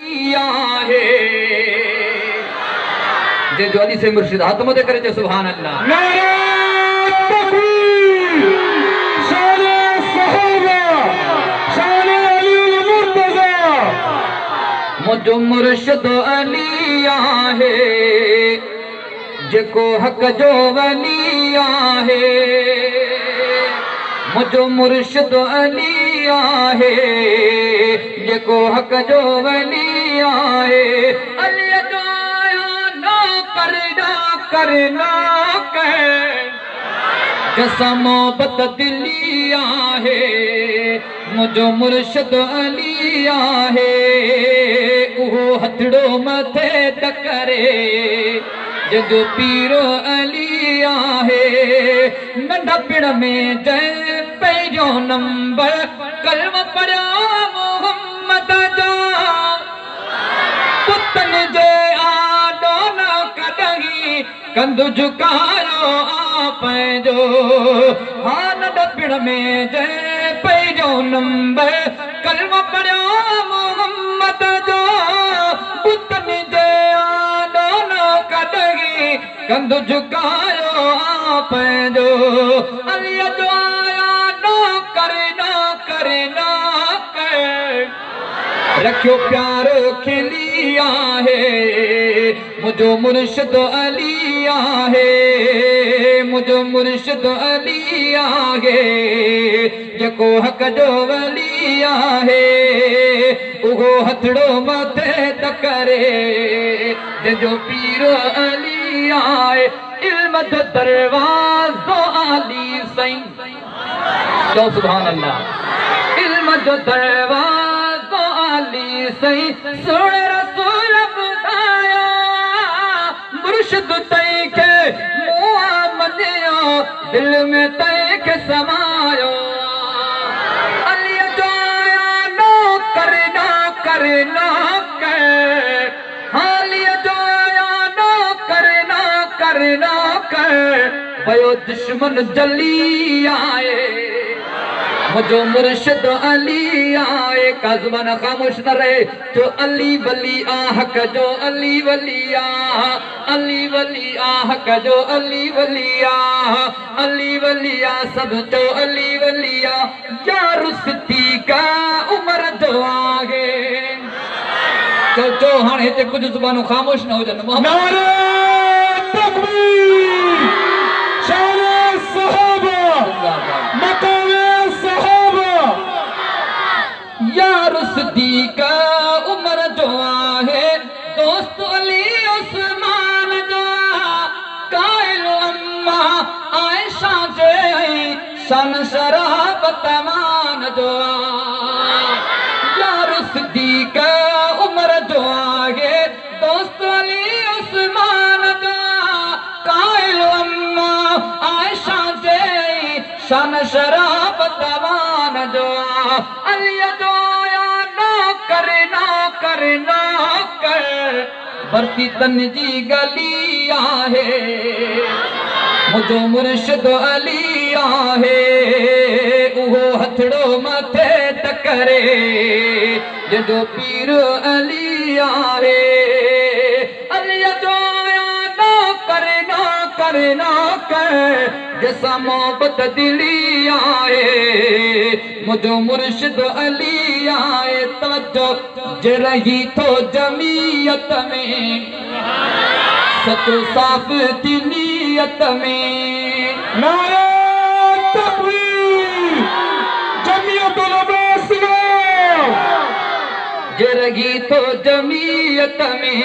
आहे जंहिंजो अली से मुर्शिद हथ मथे करे चए सुभान अल्लाह। नारे तकबीर, शाने सहाबा, शाने अली मुर्तज़ा। मुझो मुर्शिद अली आहे जेको हक जो वली आहे। मुझो मुर्शिद अली आहे जेको हक जो वली आहे। अली जो करना जैसा मोहब्बत दिली आहे। मुझो मुर्शिद अली आहे उहो हथड़ो मथे टकरे जंहिंजो पीरो अली आहे। नंढपिण में जंहिं पहिरियों नंबर कलम पढ़ियो मोहम्मद जो पुतन जे आॾो न कॾहिं कंधु झुकायो पंहिंजो। हा नंढपिण में जंहिं पहिरियों नंबर कलम पढ़ियो मोहम्मद जो पुतन जे आॾो न कॾहिं कंधु झुकायो पंहिंजो। अलीअ जो आया न करे रखियो प्यार खिली आहे। मुझो मुर्शिद अली आहे मुझो मुर्शिद अली आहे जेको हक जो वली आहे। उहो हथड़ो मथे टकरे जंहिंजो पीरो अली आहे। इल्म जो दरवाज़ो अली साईं चओ सुभान अल्लाह। इल्म जो दरवाज़ो अली साईं सुण रसूल ॿुधायो मुर्शिद तई खे मुंहुं मञियो दिल में तई खे समायो। अली जो आया नो करे ना हाली जो आया नो करे ना भयो दुश्मन जली आए। मुझो मुर्शिद अली आए काज़मान खामोश न रहे जो अली वली आ हक जो अली वली आ। अली वली आ हक जो अली वली आ। अली वली आ सब जो अली वली आ। यार सिद्दीक़ा उमर जो आगे चो हाणे हिते कुछ ज़ुबानूं खामोश न हुजनि। नारे तकबीर, शाने सहाबा, मकामे सहाबा। यार सिद्दीक़ा उमर जो आहे दोस्त अली उस्मान जो काइल अम्मा आयशा जे शन शराबत मान जो। यार सिद्दीक़ा उमर जो आहे दोस्त अली उस्मान जो काइल अम्मा आयशा जे शन शराबत मान जो। अली जो आया ना करे भरती तन जी गली आहे। मुझो मुर्शिद अली आहे उहो हथड़ो मथे टकरे जंहिंजो पीरो अली आहे। अली जो आया ना करे जैसा मोहब्बत दिली आहे। मुझो मुर्शिद अली आहे तवज्जो जे रही थो जमीयत में सचो साफ़ थी नीयत में। नारे तकबीर, जमीयतुल उलमा जे रही थो जमीयत में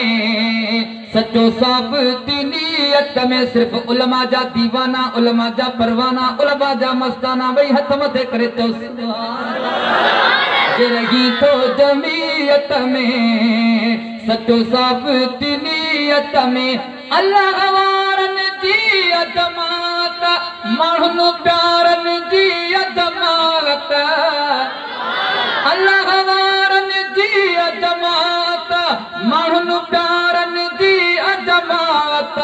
सचो साफ़ थी नीयत में। सिर्फ़ उलमा जा दीवाना उलमा जा परवाना उलमा जा मस्ताना वही हथ मथे करे चओ जे रही थो जमीयत में सचो साफ़ थी नीयत में। अल्लाह वारनि जी अजमात माण्हुनि प्यारनि जी अजमात। अल्लाह वारनि जी अजमात माण्हुनि प्यारनि जी अजमात।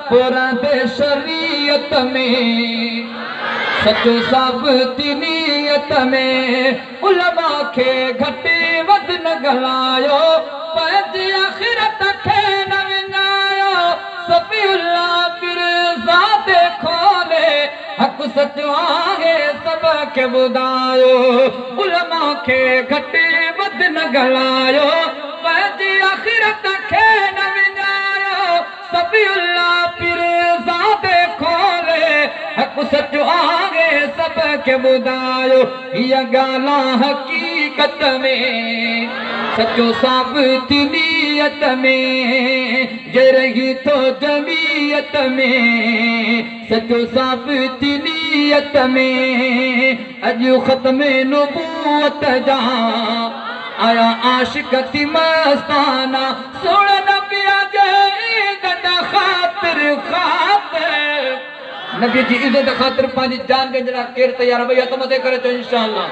पुराने शरीयत में सचो साबित नीयत में उलमा खे घटे वध वध न गलायो पंहिंजी आख़िरत खे न विञायो सफ़ीउल्लाह फिरज़ा ते खोले हक़ सचो आहे सभ खे ॿुधायो उलमा खे घटि वध न गलायो पंहिंजी आख़िरत खे न विञायो सफ़ीउल्लाह फिरज़ा ते खोले हक़ सचो आहे सभ खे ॿुधायो हीअ ॻाल्हि हक़ीक़त में सचो साबित नियत में जे रही थो जमीयत में सचो साबित नियत में अॼु ख़त्म नबूवत जा आया आशिक़ थी मस्ताना सोण नबीअ जे इज़त ख़ातिर नबी जी इज़त ख़ातिर पंहिंजी जान ॾियण जे लाइ केरु तयार भई हथ मथे करे चओ इंशाअल्लाह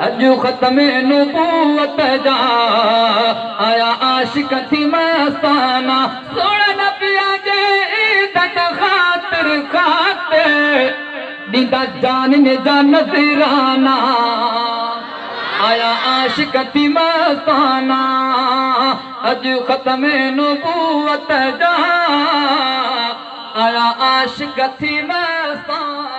अॼु ख़त्म नबूवत जा आया आशिक़ थी मस्ताना सोण नबीअ जे इज़त ख़ातिर ॾींदा जान ने जा नज़राना आया आशिक़ थी मस्ताना अॼु ख़त्म नबूवत जा आया आशिक़ थी मस्ताना